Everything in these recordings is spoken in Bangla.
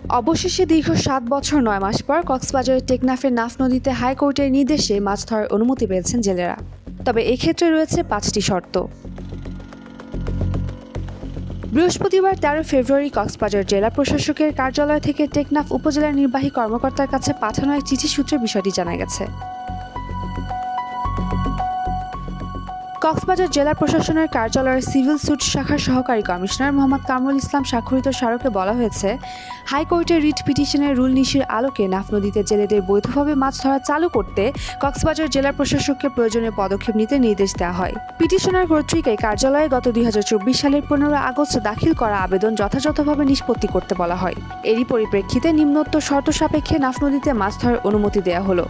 অবশেষে দীর্ঘ ৭ বছর ৯ মাস পর কক্সবাজারের টেকনাফের নাফ নদীতে হাইকোর্টের নির্দেশে মাছ ধরার অনুমতি পেয়েছেন জেলেরা। তবে এক্ষেত্রে রয়েছে ৫টি শর্ত। বৃহস্পতিবার ১৩ ফেব্রুয়ারি কক্সবাজার জেলা প্রশাসকের কার্যালয় থেকে টেকনাফ উপজেলার নির্বাহী কর্মকর্তার কাছে পাঠানো এক চিঠি সূত্রে বিষয়টি জানা গেছে। কক্সবাজার জেলা প্রশাসনের কার্যালয়ের সিভিল সুট শাখার সহকারী কমিশনার মোহাম্মদ কামরুল ইসলাম স্বাক্ষরিত স্মারকে বলা হয়েছে, হাইকোর্টের রিট পিটিশনের রুল নিশির আলোকে নাফ নদীতে জেলেদের বৈধভাবে মাছ ধরা চালু করতে কক্সবাজার জেলা প্রশাসককে প্রয়োজনীয় পদক্ষেপ নিতে নির্দেশ দেওয়া হয়। পিটিশনার কর্তৃক এই কার্যালয়ে গত ২০২৪ সালের ১৫ আগস্ট দাখিল করা আবেদন যথাযথভাবে নিষ্পত্তি করতে বলা হয়। এরই পরিপ্রেক্ষিতে নিম্নোক্ত শর্ত সাপেক্ষে নাফ নদীতে মাছ ধরার অনুমতি দেওয়া হলো।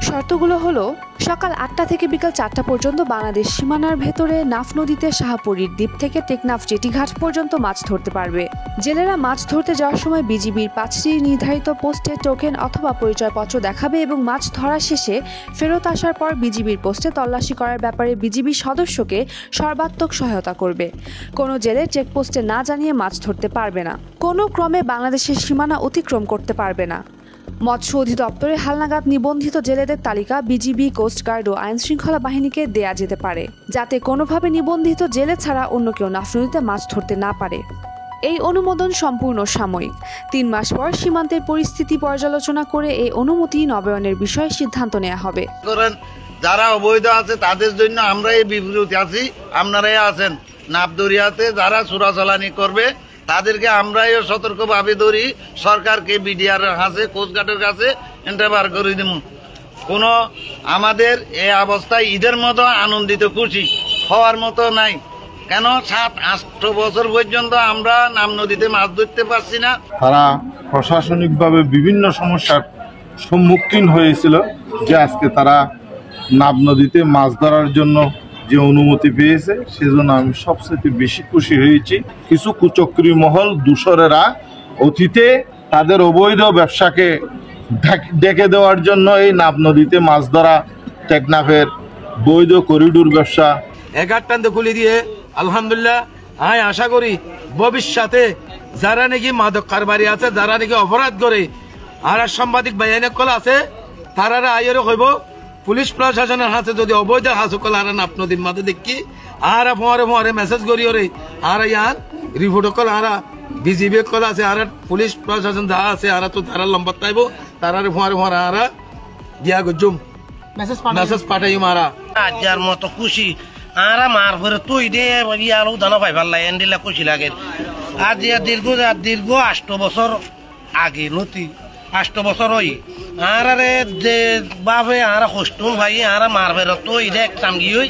শর্তগুলো হলো, সকাল ৮টা থেকে বিকাল ৪টা পর্যন্ত বাংলাদেশ সীমানার ভেতরে নাফ নদীতে শাহপরীর দ্বীপ থেকে টেকনাফ জেটিঘাট পর্যন্ত মাছ ধরতে পারবে। জেলেরা মাছ ধরতে যাওয়ার সময় বিজিবির ৫টি নির্ধারিত পোস্টে টোকেন অথবা পরিচয়পত্র দেখাবে এবং মাছ ধরা শেষে ফেরত আসার পর বিজিবির পোস্টে তল্লাশি করার ব্যাপারে বিজিবির সদস্যকে সর্বাত্মক সহায়তা করবে। কোনো জেলে চেকপোস্টে না জানিয়ে মাছ ধরতে পারবে না। কোনো ক্রমে বাংলাদেশের সীমানা অতিক্রম করতে পারবে না। মৎস্য অধিদপ্তরে হালনাগাদ নিবন্ধিত জেলেদের তালিকা বিজিবি, কোস্টগার্ড ও আইনশৃঙ্খলা বাহিনীকে দেয়া যেতে পারে, যাতে কোনোভাবে নিবন্ধিত জেলে ছাড়া অন্য কেউ নাফ নদীতে মাছ ধরতে না পারে। এই অনুমোদন সম্পূর্ণ সাময়িক। ৩ মাস পর সীমান্তের পরিস্থিতি পর্যালোচনা করে এই অনুমতি নবায়নের বিষয়ে সিদ্ধান্ত নেওয়া হবে। যারা অবৈধ আছে তাদের জন্য আমরা এই বিবৃতি আছি, আপনারাই আছেন। নাফ দরিয়াতে যারা চোরাচালানি করবে তাদেরকে আমরাই সতর্কভাবে ধরি, সরকারকে বিডিআর কাছে, কোস্টগার্ডের কাছে এন্টারবার করে দিব। কোনো আমাদের এই অবস্থায় ঈদের মতো আনন্দিত খুশি হওয়ার মতো নাই। কেন ৭-৮ বছর পর্যন্ত আমরা নাম নদীতে মাছ ধরতে পারছি না। তারা প্রশাসনিকভাবে বিভিন্ন সমস্যার সম্মুখীন হয়েছিল, যে আজকে তারা নাব নদীতে মাছ ধরার জন্য যে অনুমতি পেয়েছে, সেজন্য আমি সবচেয়ে বেশি খুশি হয়েছি। কিছু কুচক্রী মহল দূষরেরা অতীতে তাদের অবৈধ ব্যবসাকে ডেকে দেওয়ার জন্য এই নাব নদীতে মাছ ধরা, টেকনাফের বৈধ করিডোর ব্যবসা 11টাতে খুলে দিয়ে আলহামদুলিল্লাহ আমি আশা করি ভবিষ্যতে যারা নাকি মাদক কারবারি আছে, যারা নাকি অপরাধ করে আর সাংবাদিক বাহিনী আছে, তারা আইয়েরও হইব পুলিশ প্রশাসনের হাতে যদি অবৈধ হাসকল আর নাফ নদীর মাঝে দেখি আর ফোয়ারে মেসেজ করি ওরে আর ইয়ার রিপোর্ট কল আর বিজিবি কল আছে আর পুলিশ প্রশাসন যা আছে আর তো তারা লম্বা তাইব তারা ফোয়ারে আর দিয়া গজুম মেসেজ পাঠাই মারা আজার মতো খুশি আর মার ভরে তুই দে ইয়ালো দানা ভাই ভাল লাগে এন্ডিলা খুশি লাগে। আজ দীর্ঘ 8 বছর আগে নতি 8 বছর হই আর যে বাবে আর কষ্ট ভাই আর মার ভের তো ইদে একসাম গিয়ে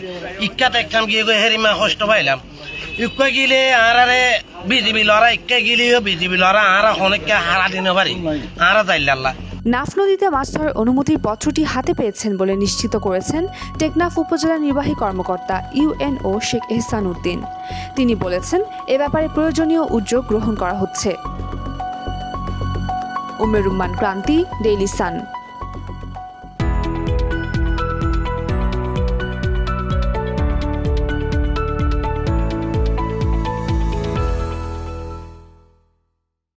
ইক্কাতে একসাম গিয়ে হেরি মা কষ্ট পাইলাম। ইক্কা গিলে আর বিজিবি লড়া ইক্কা গিলেও বিজিবি লড়া আর অনেককে হারা দিনে পারি আর যাইল্লাহ। নাফ নদীতে মাছ ধরার অনুমতির পত্রটি হাতে পেয়েছেন বলে নিশ্চিত করেছেন টেকনাফ উপজেলা নির্বাহী কর্মকর্তা ইউএনও শেখ এহসান উদ্দিন। তিনি বলেছেন, এ ব্যাপারে প্রয়োজনীয় উদ্যোগ গ্রহণ করা হচ্ছে। উমের রুম্মান ক্রান্তি, ডেইলি সান।